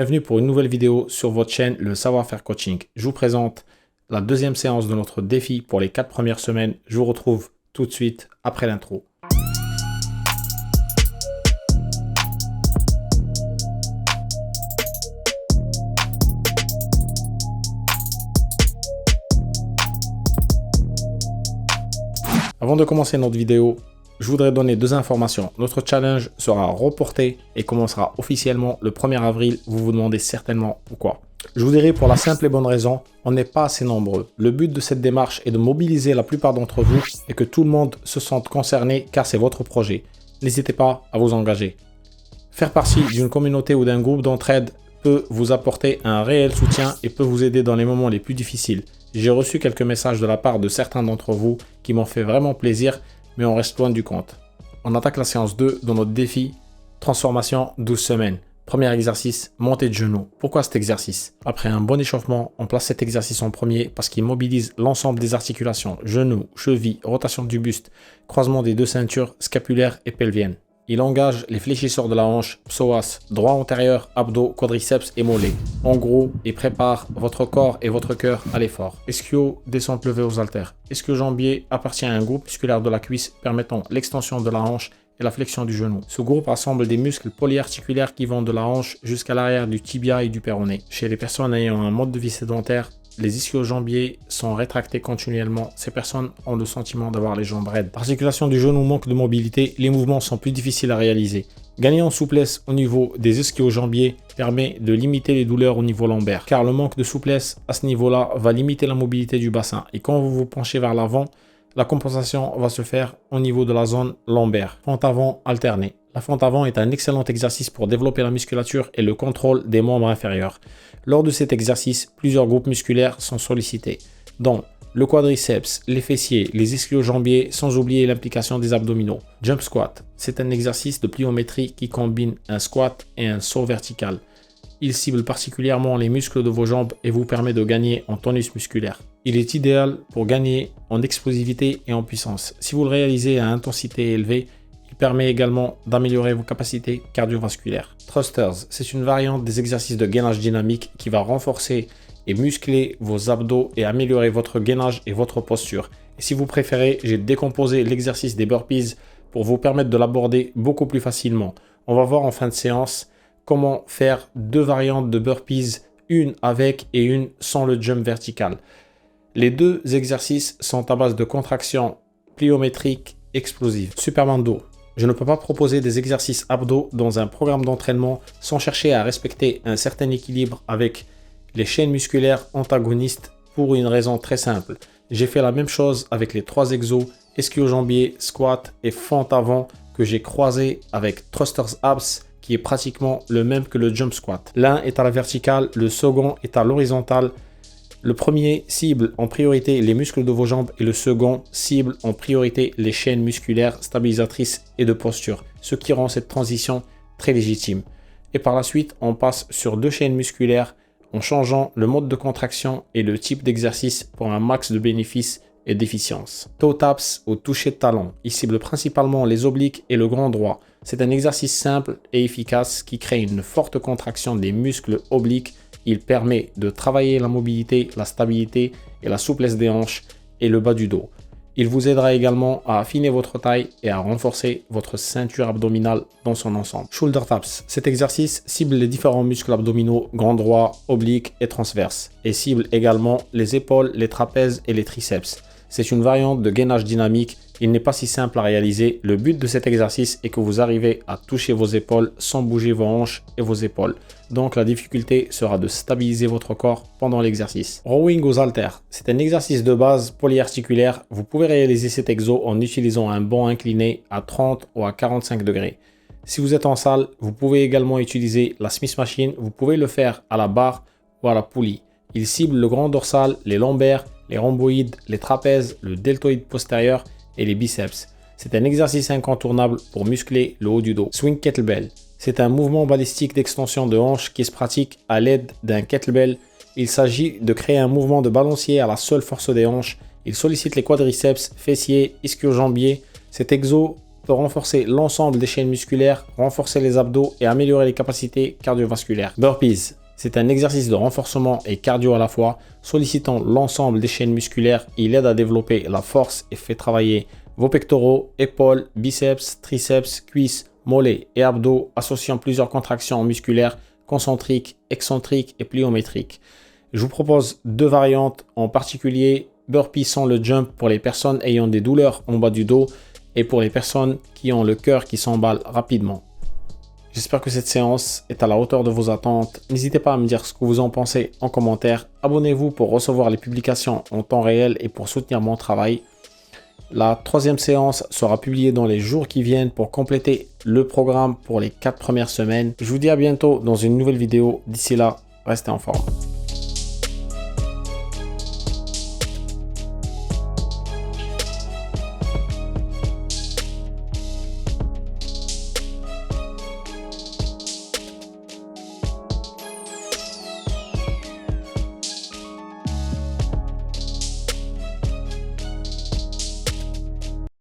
Bienvenue pour une nouvelle vidéo sur votre chaîne Le Savoir-Faire Coaching. Je vous présente la deuxième séance de notre défi pour les 4 premières semaines. Je vous retrouve tout de suite après l'intro. Avant de commencer notre vidéo, je voudrais donner deux informations. Notre challenge sera reporté et commencera officiellement le 1er avril. Vous vous demandez certainement pourquoi. Je vous dirai pour la simple et bonne raison, on n'est pas assez nombreux. Le but de cette démarche est de mobiliser la plupart d'entre vous et que tout le monde se sente concerné car c'est votre projet. N'hésitez pas à vous engager. Faire partie d'une communauté ou d'un groupe d'entraide peut vous apporter un réel soutien et peut vous aider dans les moments les plus difficiles. J'ai reçu quelques messages de la part de certains d'entre vous qui m'ont fait vraiment plaisir, mais on reste loin du compte. On attaque la séance 2 de notre défi transformation 12 semaines. Premier exercice, montée de genoux. Pourquoi cet exercice? Après un bon échauffement, on place cet exercice en premier parce qu'il mobilise l'ensemble des articulations, genoux, chevilles, rotation du buste, croisement des deux ceintures scapulaires et pelviennes. Il engage les fléchisseurs de la hanche, psoas, droit antérieur, abdos, quadriceps et mollets. En gros, il prépare votre corps et votre cœur à l'effort. Ischio, descente levée aux haltères. Ischio-jambier appartient à un groupe musculaire de la cuisse permettant l'extension de la hanche et la flexion du genou. Ce groupe rassemble des muscles polyarticulaires qui vont de la hanche jusqu'à l'arrière du tibia et du péroné. Chez les personnes ayant un mode de vie sédentaire, les ischio-jambiers sont rétractés continuellement. Ces personnes ont le sentiment d'avoir les jambes raides. L'articulation du genou manque de mobilité, les mouvements sont plus difficiles à réaliser. Gagner en souplesse au niveau des ischio-jambiers permet de limiter les douleurs au niveau lombaire, car le manque de souplesse à ce niveau-là va limiter la mobilité du bassin. Et quand vous vous penchez vers l'avant, la compensation va se faire au niveau de la zone lombaire. Fente avant alternée. La fente avant est un excellent exercice pour développer la musculature et le contrôle des membres inférieurs. Lors de cet exercice, plusieurs groupes musculaires sont sollicités, dont le quadriceps, les fessiers, les ischio-jambiers, sans oublier l'implication des abdominaux. Jump squat, c'est un exercice de pliométrie qui combine un squat et un saut vertical. Il cible particulièrement les muscles de vos jambes et vous permet de gagner en tonus musculaire. Il est idéal pour gagner en explosivité et en puissance. Si vous le réalisez à intensité élevée, il permet également d'améliorer vos capacités cardiovasculaires. Thrusters, c'est une variante des exercices de gainage dynamique qui va renforcer et muscler vos abdos et améliorer votre gainage et votre posture. Et si vous préférez, j'ai décomposé l'exercice des burpees pour vous permettre de l'aborder beaucoup plus facilement. On va voir en fin de séance comment faire deux variantes de burpees, une avec et une sans le jump vertical. Les deux exercices sont à base de contractions pliométriques explosives. Superman dos. Je ne peux pas proposer des exercices abdos dans un programme d'entraînement sans chercher à respecter un certain équilibre avec les chaînes musculaires antagonistes pour une raison très simple. J'ai fait la même chose avec les 3 exos, ischio-jambier, squat et fente avant que j'ai croisé avec thrusters abs qui est pratiquement le même que le jump squat. L'un est à la verticale, le second est à l'horizontale. Le premier cible en priorité les muscles de vos jambes et le second cible en priorité les chaînes musculaires stabilisatrices et de posture, ce qui rend cette transition très légitime. Et par la suite, on passe sur 2 chaînes musculaires en changeant le mode de contraction et le type d'exercice pour un max de bénéfices et d'efficience. Toe taps au toucher de talon. Il cible principalement les obliques et le grand droit. C'est un exercice simple et efficace qui crée une forte contraction des muscles obliques. Il permet de travailler la mobilité, la stabilité et la souplesse des hanches et le bas du dos. Il vous aidera également à affiner votre taille et à renforcer votre ceinture abdominale dans son ensemble. Shoulder taps. Cet exercice cible les différents muscles abdominaux, grand droit, oblique et transverse, et cible également les épaules, les trapèzes et les triceps. C'est une variante de gainage dynamique. Il n'est pas si simple à réaliser. Le but de cet exercice est que vous arrivez à toucher vos épaules sans bouger vos hanches et vos épaules. Donc la difficulté sera de stabiliser votre corps pendant l'exercice. Rowing aux haltères. C'est un exercice de base polyarticulaire. Vous pouvez réaliser cet exo en utilisant un banc incliné à 30 ou à 45 degrés. Si vous êtes en salle, vous pouvez également utiliser la Smith Machine. Vous pouvez le faire à la barre ou à la poulie. Il cible le grand dorsal, les lombaires, les rhomboïdes, les trapèzes, le deltoïde postérieur et les biceps. C'est un exercice incontournable pour muscler le haut du dos. Swing kettlebell. C'est un mouvement balistique d'extension de hanche qui se pratique à l'aide d'un kettlebell. Il s'agit de créer un mouvement de balancier à la seule force des hanches. Il sollicite les quadriceps, fessiers, ischio-jambiers. Cet exo peut renforcer l'ensemble des chaînes musculaires, renforcer les abdos et améliorer les capacités cardiovasculaires. Burpees, c'est un exercice de renforcement et cardio à la fois, sollicitant l'ensemble des chaînes musculaires. Il aide à développer la force et fait travailler vos pectoraux, épaules, biceps, triceps, cuisses, mollets et abdos, associant plusieurs contractions musculaires concentriques, excentriques et pliométriques. Je vous propose 2 variantes, en particulier burpee sans le jump pour les personnes ayant des douleurs en bas du dos et pour les personnes qui ont le cœur qui s'emballe rapidement. J'espère que cette séance est à la hauteur de vos attentes. N'hésitez pas à me dire ce que vous en pensez en commentaire. Abonnez-vous pour recevoir les publications en temps réel et pour soutenir mon travail. La 3e séance sera publiée dans les jours qui viennent pour compléter le programme pour les 4 premières semaines. Je vous dis à bientôt dans une nouvelle vidéo. D'ici là, restez en forme.